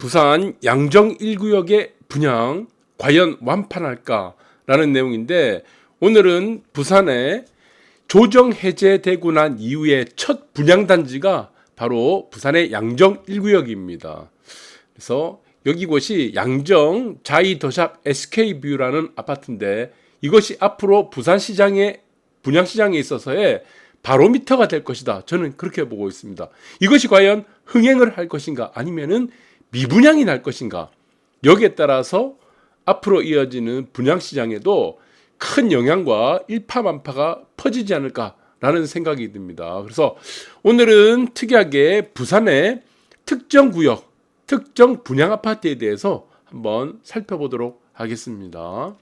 부산 양정 1구역의 분양 과연 완판할까라는 내용인데, 오늘은 부산에 조정 해제되고 난 이후에 첫 분양단지가 바로 부산의 양정 1구역입니다. 그래서 여기 곳이 양정 자이더샵 SK뷰라는 아파트인데, 이것이 앞으로 부산시장의 분양시장에 있어서의 바로미터가 될 것이다. 저는 그렇게 보고 있습니다. 이것이 과연 흥행을 할 것인가, 아니면은 미분양이 날 것인가, 여기에 따라서 앞으로 이어지는 분양시장에도 큰 영향과 일파만파가 퍼지지 않을까라는 생각이 듭니다. 그래서 오늘은 특이하게 부산의 특정 구역, 특정 분양 아파트에 대해서 한번 살펴보도록 하겠습니다.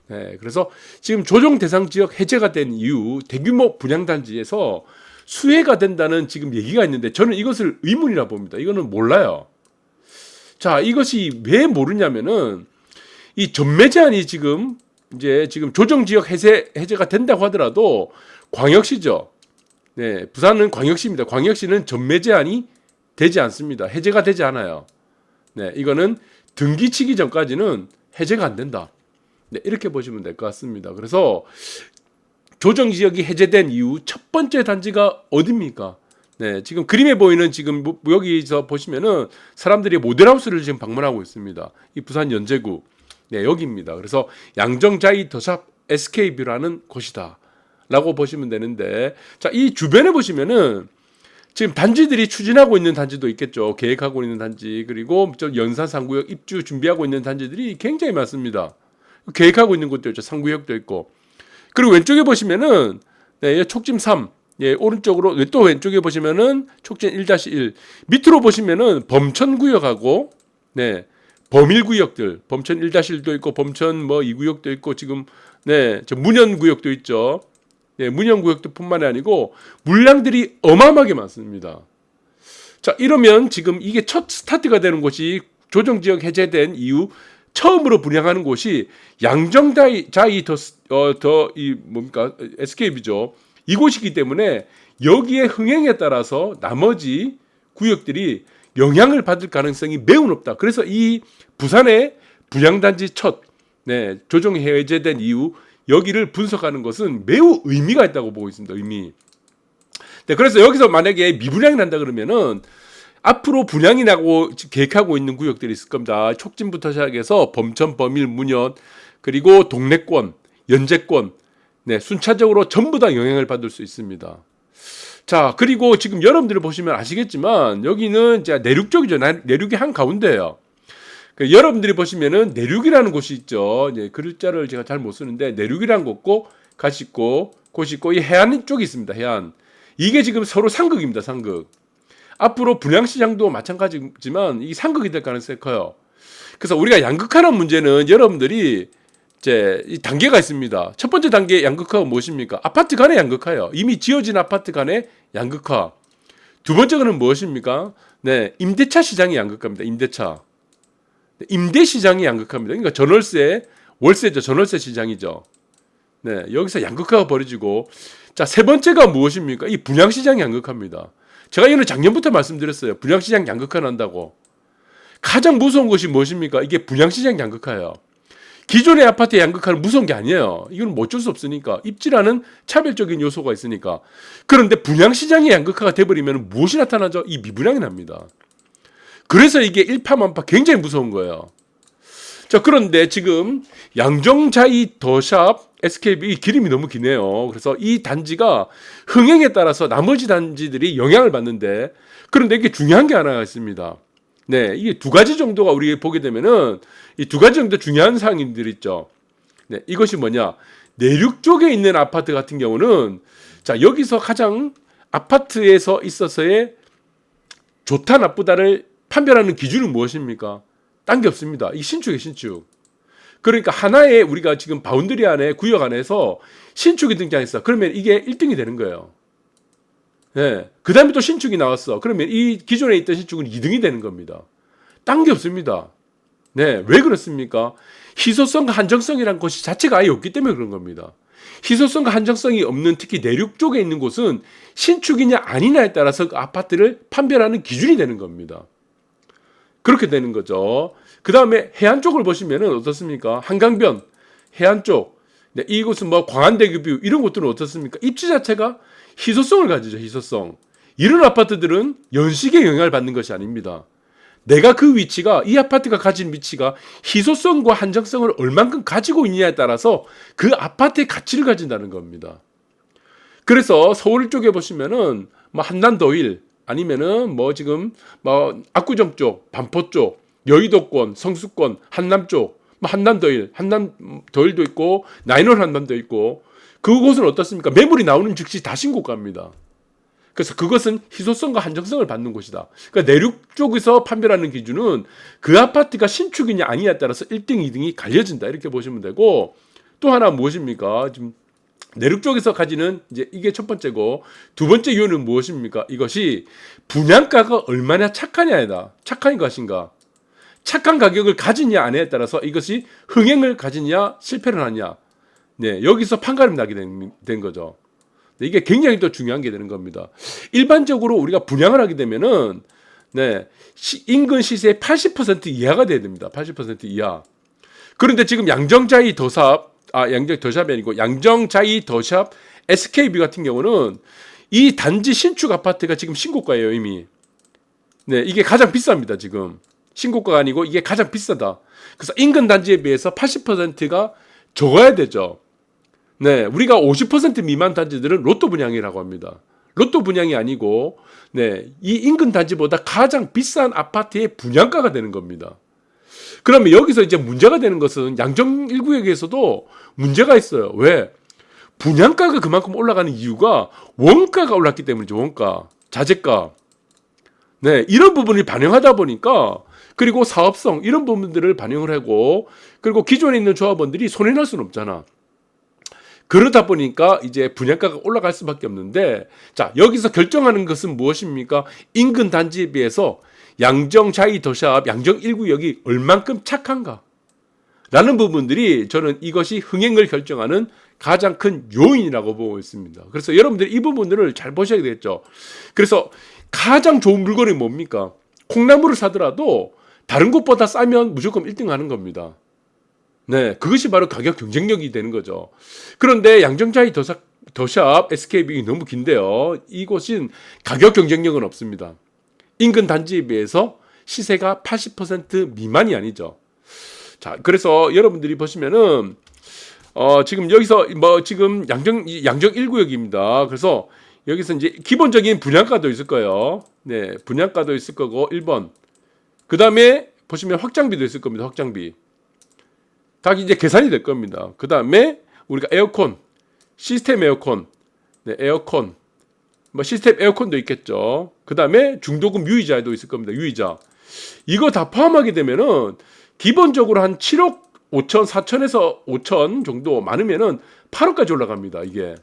네, 그래서 지금 조정 대상 지역 해제가 된 이후 대규모 분양단지에서 수혜가 된다는 지금 얘기가 있는데, 저는 이것을 의문이라 봅니다. 이거는 몰라요. 자, 이것이 왜 모르냐면은 이 전매 제한이 지금 조정 지역 해제가 된다고 하더라도 광역시죠. 네, 부산은 광역시입니다. 광역시는 전매 제한이 되지 않습니다. 해제가 되지 않아요. 네, 이거는 등기 치기 전까지는 해제가 안 된다. 네, 이렇게 보시면 될 것 같습니다. 그래서 조정 지역이 해제된 이후 첫 번째 단지가 어디입니까? 네, 지금 그림에 보이는 지금 여기서 보시면은 사람들이 모델하우스를 지금 방문하고 있습니다. 이 부산 연제구. 네, 여기입니다. 그래서 양정자이 더샵 SK뷰라는 곳이다 라고 보시면 되는데, 자, 이 주변에 보시면은 지금 단지들이 추진하고 있는 단지도 있겠죠. 계획하고 있는 단지, 그리고 연산 3구역 입주 준비하고 있는 단지들이 굉장히 많습니다. 계획하고 있는 곳도 있죠. 3구역도 있고. 그리고 왼쪽에 보시면은 네, 촉진 3, 예, 오른쪽으로 또 왼쪽에 보시면은 촉진 1-1, 밑으로 보시면은 범천구역하고 네, 범일구역들, 범천 1-1도 있고 범천 2구역도 있고, 지금 네, 저 문현구역도 있죠. 네, 문현구역도 뿐만이 아니고 물량들이 어마어마하게 많습니다. 자, 이러면 지금 이게 첫 스타트가 되는 곳이 조정지역 해제된 이후 처음으로 분양하는 곳이 양정자이 SK뷰죠. 이곳이기 때문에 여기에 흥행에 따라서 나머지 구역들이 영향을 받을 가능성이 매우 높다. 그래서 이 부산의 분양단지 첫 조정 해제된 이후 여기를 분석하는 것은 매우 의미가 있다고 보고 있습니다. 의미. 네, 그래서 여기서 만약에 미분양이 난다 그러면은 앞으로 분양이 나고 계획하고 있는 구역들이 있을 겁니다. 촉진부터 시작해서 범천, 범일, 문현, 그리고 동래권, 연제권, 네, 순차적으로 전부 다 영향을 받을 수 있습니다. 자, 그리고 지금 여러분들이 보시면 아시겠지만 여기는 이제 내륙 쪽이죠. 내륙의 한 가운데예요. 여러분들이 보시면은 내륙이라는 곳이 있죠. 이제 글자를 제가 잘 못 쓰는데 내륙이라는 곳고 같이 있고 곳이 있고, 이 해안 쪽이 있습니다. 해안. 이게 지금 서로 상극입니다. 상극. 앞으로 분양시장도 마찬가지지만 이 상극이 될 가능성이 커요. 그래서 우리가 양극화라는 문제는 여러분들이 이제 이 단계가 있습니다. 첫 번째 단계 양극화가 무엇입니까? 아파트 간의 양극화예요. 이미 지어진 아파트 간의 양극화. 두 번째는 무엇입니까? 네, 임대차 시장이 양극화입니다. 임대차. 임대 시장이 양극화입니다. 그러니까 전월세, 월세죠. 전월세 시장이죠. 네, 여기서 양극화가 벌어지고, 자, 세 번째가 무엇입니까? 이 분양 시장이 양극화입니다. 제가 이거는 작년부터 말씀드렸어요. 분양 시장 양극화 난다고. 가장 무서운 것이 무엇입니까? 이게 분양 시장 양극화예요. 기존의 아파트의 양극화는 무서운 게 아니에요. 이건 뭐 어쩔 수 없으니까. 입지라는 차별적인 요소가 있으니까. 그런데 분양시장의 양극화가 돼버리면 무엇이 나타나죠? 이 미분양이 납니다. 그래서 이게 일파만파 굉장히 무서운 거예요. 자, 그런데 지금 양정자이 더샵 SK뷰, 이 기름이 너무 기네요. 그래서 이 단지가 흥행에 따라서 나머지 단지들이 영향을 받는데, 그런데 이게 중요한 게 하나 있습니다. 네, 이게 두 가지 정도가 우리가 보게 되면은 이 두 가지 정도 중요한 사항들이 있죠. 네, 이것이 뭐냐? 내륙 쪽에 있는 아파트 같은 경우는, 자, 여기서 가장 아파트에서 있어서의 좋다 나쁘다를 판별하는 기준은 무엇입니까? 딴 게 없습니다. 이 신축이에요, 신축. 그러니까 하나의 우리가 지금 바운더리 안에, 구역 안에서 신축이 등장했어. 그러면 이게 1등이 되는 거예요. 네. 그 다음에 또 신축이 나왔어. 그러면 이 기존에 있던 신축은 2등이 되는 겁니다. 딴 게 없습니다. 네. 왜 그렇습니까? 희소성과 한정성이라는 것이 자체가 아예 없기 때문에 그런 겁니다. 희소성과 한정성이 없는, 특히 내륙 쪽에 있는 곳은 신축이냐 아니냐에 따라서 그 아파트를 판별하는 기준이 되는 겁니다. 그렇게 되는 거죠. 그 다음에 해안 쪽을 보시면은 어떻습니까? 한강변, 해안 쪽. 네, 이곳은 뭐 광안대교 뷰 이런 곳들은 어떻습니까? 입지 자체가 희소성을 가지죠. 희소성. 이런 아파트들은 연식에 영향을 받는 것이 아닙니다. 내가 그 위치가 이 아파트가 가진 위치가 희소성과 한정성을 얼만큼 가지고 있느냐에 따라서 그 아파트의 가치를 가진다는 겁니다. 그래서 서울 쪽에 보시면은 뭐 한남더일 아니면은 뭐 지금 뭐 압구정 쪽, 반포 쪽, 여의도권, 성수권, 한남 쪽, 뭐 한남더일, 한남더일도 있고 나인원 한남도 있고 그곳은 어떻습니까? 매물이 나오는 즉시 다 신고가입니다. 그래서 그것은 희소성과 한정성을 받는 곳이다. 그러니까 내륙 쪽에서 판별하는 기준은 그 아파트가 신축이냐 아니냐에 따라서 1등, 2등이 갈려진다. 이렇게 보시면 되고 또 하나 무엇입니까? 지금 내륙 쪽에서 가지는 이제 이게 첫 번째고 두 번째 이유는 무엇입니까? 이것이 분양가가 얼마나 착하냐에다 착한 것인가. 착한 가격을 가지냐 아니냐에 따라서 이것이 흥행을 가지냐 실패를 하냐. 네, 여기서 판가름 나게 된 거죠. 이게 굉장히 또 중요한 게 되는 겁니다. 일반적으로 우리가 분양을 하게 되면은 네, 인근 시세의 80% 이하가 돼야 됩니다. 80% 이하. 그런데 지금 양정자이 더샵, 양정 더샵이 아니고 양정자이 더샵 SKB 같은 경우는 이 단지 신축 아파트가 지금 신고가예요, 이미. 네, 이게 가장 비쌉니다, 지금. 신고가가 아니고 이게 가장 비싸다. 그래서 인근 단지에 비해서 80%가 적어야 되죠. 네, 우리가 50% 미만 단지들은 로또 분양이라고 합니다. 로또 분양이 아니고, 네, 이 인근 단지보다 가장 비싼 아파트의 분양가가 되는 겁니다. 그러면 여기서 이제 문제가 되는 것은 양정 1구역에서도 문제가 있어요. 왜? 분양가가 그만큼 올라가는 이유가 원가가 올랐기 때문이죠. 원가, 자재가. 네, 이런 부분을 반영하다 보니까 그리고 사업성 이런 부분들을 반영을 하고 그리고 기존에 있는 조합원들이 손해날 수는 없잖아. 그러다 보니까 이제 분양가가 올라갈 수밖에 없는데 자 여기서 결정하는 것은 무엇입니까? 인근 단지에 비해서 양정 자이 더샵 양정 1구역이 얼만큼 착한가 라는 부분들이 저는 이것이 흥행을 결정하는 가장 큰 요인이라고 보고 있습니다. 그래서 여러분들 이 부분들을 잘 보셔야 되겠죠. 그래서 가장 좋은 물건이 뭡니까? 콩나물을 사더라도 다른 곳보다 싸면 무조건 1등 하는 겁니다. 네, 그것이 바로 가격 경쟁력이 되는 거죠. 그런데 양정자이 더샵 SKB 너무 긴데요. 이곳은 가격 경쟁력은 없습니다. 인근 단지에 비해서 시세가 80% 미만이 아니죠. 자, 그래서 여러분들이 보시면은 지금 여기서 뭐 지금 양정 1구역입니다. 그래서 여기서 이제 기본적인 분양가도 있을 거예요. 네, 분양가도 있을 거고 1번. 그다음에 보시면 확장비도 있을 겁니다. 확장비. 다 이제 계산이 될 겁니다. 그 다음에 우리가 에어컨, 시스템 에어컨, 네, 에어컨, 뭐 시스템 에어컨도 있겠죠. 그 다음에 중도금 유의자도 있을 겁니다. 유의자. 이거 다 포함하게 되면은 기본적으로 한 7억 5천, 4천에서 5천 정도 많으면은 8억까지 올라갑니다. 이게.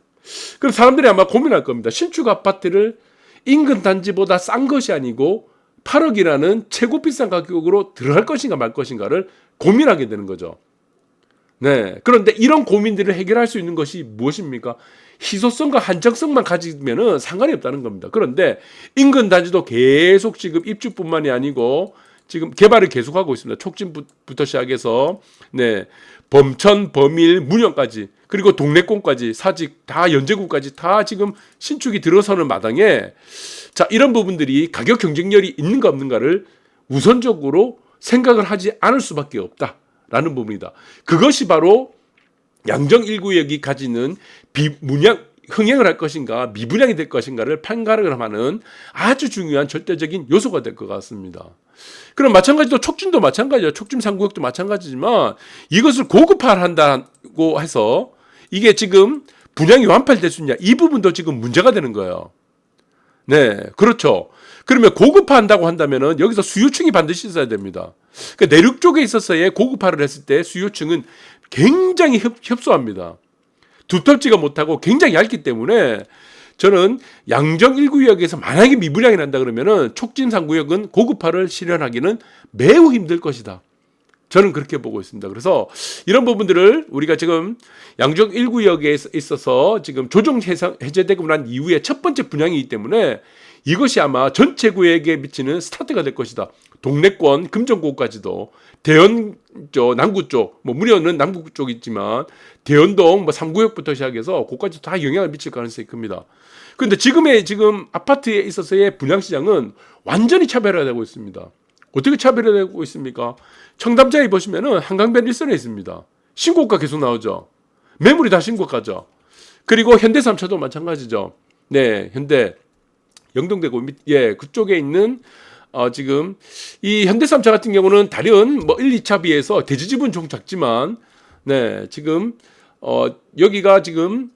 그럼 사람들이 아마 고민할 겁니다. 신축 아파트를 인근 단지보다 싼 것이 아니고 8억이라는 최고 비싼 가격으로 들어갈 것인가 말 것인가를 고민하게 되는 거죠. 네. 그런데 이런 고민들을 해결할 수 있는 것이 무엇입니까? 희소성과 한정성만 가지면은 상관이 없다는 겁니다. 그런데 인근 단지도 계속 지금 입주뿐만이 아니고 지금 개발을 계속하고 있습니다. 촉진부터 시작해서 네. 범천, 범일, 문영까지 그리고 동래권까지 사직 다 연제구까지 다 지금 신축이 들어서는 마당에 자, 이런 부분들이 가격 경쟁력이 있는가 없는가를 우선적으로 생각을 하지 않을 수밖에 없다라는 부분이다. 그것이 바로 양정 1구역이 가지는 흥행을 할 것인가 미분양이 될 것인가를 판가름을 하는 아주 중요한 절대적인 요소가 될 것 같습니다. 그럼 마찬가지로 촉진도 마찬가지죠. 촉진 3구역도 마찬가지지만 이것을 고급화한다고 해서 이게 지금 분양이 완판될 수 있냐 이 부분도 지금 문제가 되는 거예요. 네, 그렇죠. 그러면 고급화한다고 한다면은 여기서 수요층이 반드시 있어야 됩니다. 그러니까 내륙 쪽에 있어서의 고급화를 했을 때 수요층은 굉장히 협소합니다. 두텁지가 못하고 굉장히 얇기 때문에 저는 양정 1구역에서 만약에 미분양이 난다 그러면은 촉진 3구역은 고급화를 실현하기는 매우 힘들 것이다. 저는 그렇게 보고 있습니다. 그래서 이런 부분들을 우리가 지금 양정 1구역에 있어서 지금 조정 해제되고 난 이후에 첫 번째 분양이기 때문에 이것이 아마 전체 구역에 미치는 스타트가 될 것이다. 동래권, 금정구까지도 대연 남구 쪽, 뭐 무려는 남구 쪽이지만 대연동 뭐 3구역부터 시작해서 그까지 다 영향을 미칠 가능성이 큽니다. 그런데 지금 아파트에 있어서의 분양시장은 완전히 차별화되고 있습니다. 어떻게 차별화되고 있습니까? 청담자에 보시면은 한강변 1선에 있습니다. 신고가 계속 나오죠. 매물이 다 신고가죠. 그리고 현대 3차도 마찬가지죠. 네, 현대 영동대구 그쪽에 있는 지금 이 현대 3차 같은 경우는 다른 뭐 1, 2차 비해서 대지집은 좀 작지만 네, 지금 여기가 지금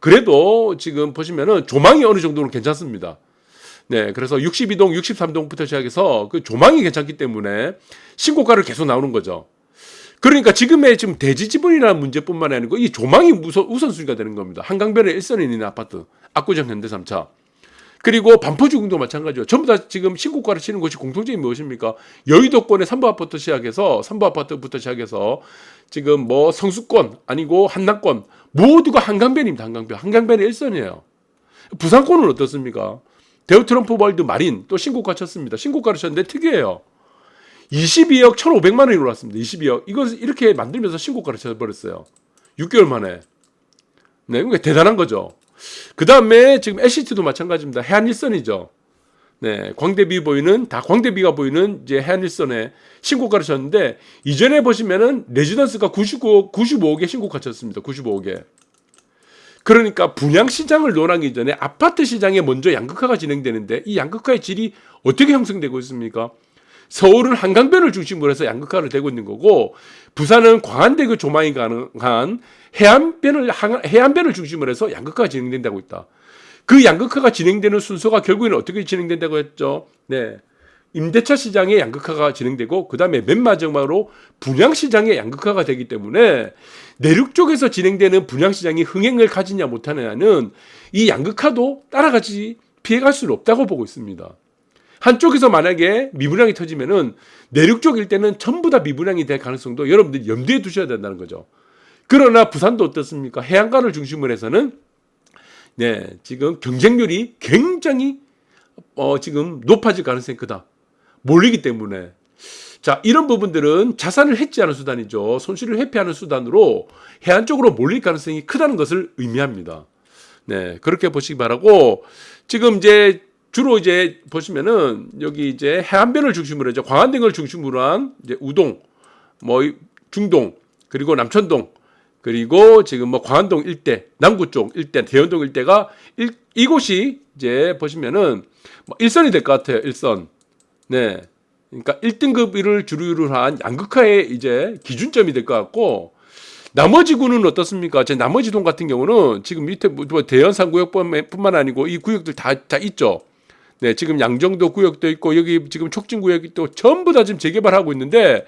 그래도 지금 보시면은 조망이 어느 정도는 괜찮습니다. 네, 그래서 62동, 63동부터 시작해서 그 조망이 괜찮기 때문에 신고가를 계속 나오는 거죠. 그러니까 지금의 지금 대지 지분이라는 문제뿐만 아니고 이 조망이 우선순위가 되는 겁니다. 한강변에 1선에 있는 아파트, 압구정 현대 3차. 그리고 반포주공도 마찬가지죠. 전부 다 지금 신고가를 치는 것이 공통점이 무엇입니까? 여의도권의 3부 아파트부터 시작해서 지금 뭐 성수권 아니고 한남권 모두가 한강변입니다. 한강변의 1선이에요. 부산권은 어떻습니까? 대우 트럼프 월드 마린 또 신고가 쳤습니다. 신고가를 쳤는데 특이해요. 22억 1,500만 원이 올랐습니다. 22억. 이것을 이렇게 만들면서 신고가를 쳐버렸어요. 6개월 만에. 네, 그러니까 대단한 거죠. 그 다음에 지금 LCT도 마찬가지입니다. 해안 일선이죠. 네, 광대비가 보이는 이제 해안 일선에 신고가를 쳤는데 이전에 보시면은 레지던스가 95억에 신고가 쳤습니다. 95억에. 그러니까 분양 시장을 논하기 전에 아파트 시장에 먼저 양극화가 진행되는데 이 양극화의 질이 어떻게 형성되고 있습니까? 서울은 한강변을 중심으로 해서 양극화를 되고 있는 거고 부산은 광안대교 조망이 가능한 해안변을 중심으로 해서 양극화가 진행된다고 있다. 그 양극화가 진행되는 순서가 결국에는 어떻게 진행된다고 했죠? 네, 임대차 시장의 양극화가 진행되고 그 다음에 맨 마지막으로 분양시장의 양극화가 되기 때문에 내륙 쪽에서 진행되는 분양시장이 흥행을 가지냐 못하느냐는 이 양극화도 따라가지 피해갈 수는 없다고 보고 있습니다. 한쪽에서 만약에 미분양이 터지면은 내륙 쪽 일대는 전부 다 미분양이 될 가능성도 여러분들이 염두에 두셔야 된다는 거죠. 그러나 부산도 어떻습니까? 해안가를 중심으로 해서는 네, 지금 경쟁률이 굉장히 지금 높아질 가능성이 크다. 몰리기 때문에. 자, 이런 부분들은 자산을 해지하는 수단이죠. 손실을 회피하는 수단으로 해안 쪽으로 몰릴 가능성이 크다는 것을 의미합니다. 네, 그렇게 보시기 바라고 지금 이제 주로 이제 보시면은 여기 이제 해안변을 중심으로 해서 광안등을 중심으로 한 이제 우동, 뭐 중동, 그리고 남천동, 그리고 지금 뭐 광안동 일대, 남구 쪽 일대, 대연동 일대가 이곳이 이제 보시면은 뭐 1선이 될 것 같아요. 1선. 네. 그러니까 1등급을 주류로 한 양극화의 이제 기준점이 될 것 같고 나머지 구는 어떻습니까? 제 나머지 동 같은 경우는 지금 밑에 뭐 대연산 구역뿐만 아니고 이 구역들 다 있죠. 네, 지금 양정도 구역도 있고 여기 지금 촉진 구역이 또 전부 다 지금 재개발하고 있는데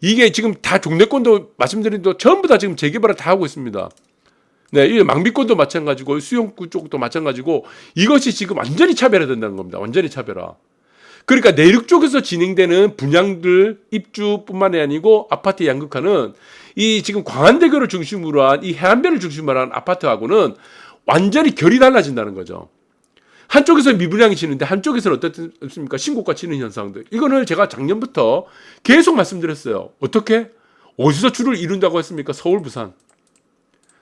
이게 지금 다 종래권도 말씀드린 대로 전부 다 지금 재개발을 다 하고 있습니다. 네, 이 망비권도 마찬가지고 수용구 쪽도 마찬가지고 이것이 지금 완전히 차별화된다는 겁니다. 완전히 차별화. 그러니까 내륙 쪽에서 진행되는 분양들 입주뿐만이 아니고 아파트 양극화는 이 지금 광안대교를 중심으로 한 이 해안변을 중심으로 한 아파트하고는 완전히 결이 달라진다는 거죠. 한쪽에서 미분양이 치는데 한쪽에서는 어떻습니까? 신고가 치는 현상들. 이거는 제가 작년부터 계속 말씀드렸어요. 어떻게? 어디서 줄을 이룬다고 했습니까? 서울, 부산.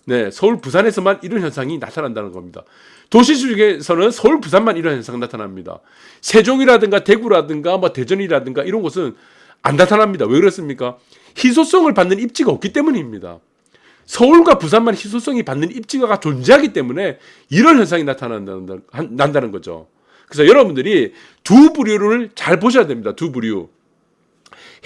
네, 서울, 부산에서만 이런 현상이 나타난다는 겁니다. 도시 중에서는 서울, 부산만 이런 현상이 나타납니다. 세종이라든가 대구라든가 뭐 대전이라든가 이런 곳은 안 나타납니다. 왜 그렇습니까? 희소성을 받는 입지가 없기 때문입니다. 서울과 부산만 희소성이 받는 입지가 존재하기 때문에 이런 현상이 난다는 거죠. 그래서 여러분들이 두 부류를 잘 보셔야 됩니다. 두 부류.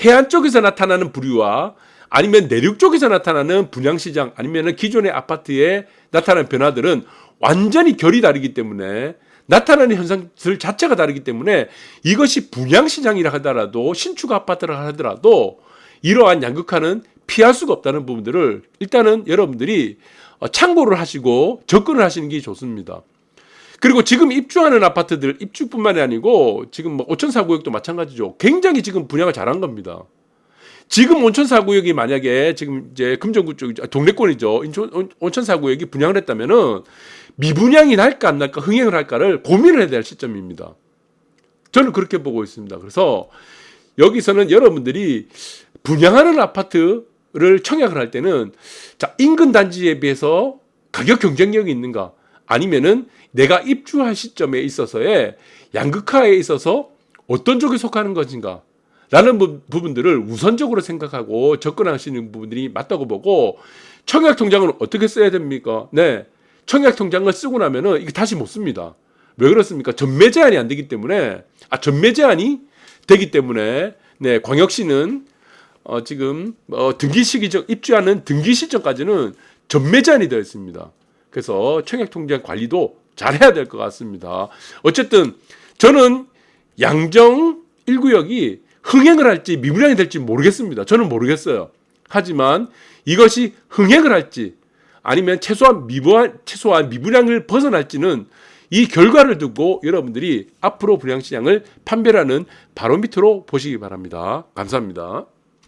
해안 쪽에서 나타나는 부류와 아니면 내륙 쪽에서 나타나는 분양시장 아니면 기존의 아파트에 나타나는 변화들은 완전히 결이 다르기 때문에 나타나는 현상들 자체가 다르기 때문에 이것이 분양시장이라 하더라도 신축 아파트라 하더라도 이러한 양극화는 피할 수가 없다는 부분들을 일단은 여러분들이 참고를 하시고 접근을 하시는 게 좋습니다. 그리고 지금 입주하는 아파트들 입주뿐만이 아니고 지금 뭐 온천 4구역도 마찬가지죠. 굉장히 지금 분양을 잘한 겁니다. 지금 온천 4구역이 만약에 지금 이제 금정구 쪽 동래권이죠. 온천 4구역이 분양을 했다면은 미분양이 날까 안 날까 흥행을 할까를 고민을 해야 될 시점입니다. 저는 그렇게 보고 있습니다. 그래서 여기서는 여러분들이 분양하는 아파트를 청약을 할 때는 자, 인근 단지에 비해서 가격 경쟁력이 있는가, 아니면은 내가 입주할 시점에 있어서의 양극화에 있어서 어떤 쪽에 속하는 것인가 라는 부분들을 우선적으로 생각하고 접근하시는 부분들이 맞다고 보고, 청약통장은 어떻게 써야 됩니까? 네, 청약통장을 쓰고 나면은 이게 다시 못 씁니다. 왜 그렇습니까? 전매 제한이 안 되기 때문에, 전매 제한이 되기 때문에, 네, 광역시는 지금 등기 시기적 입주하는 등기 시점까지는 전매 제한이 되어 있습니다. 그래서 청약통장 관리도 잘해야 될 것 같습니다. 어쨌든 저는 양정 1구역이 흥행을 할지 미분양이 될지 모르겠습니다. 저는 모르겠어요. 하지만 이것이 흥행을 할지 아니면 최소한 미분양을 벗어날지는 이 결과를 두고 여러분들이 앞으로 분양시장을 판별하는 바로미터로 보시기 바랍니다. 감사합니다.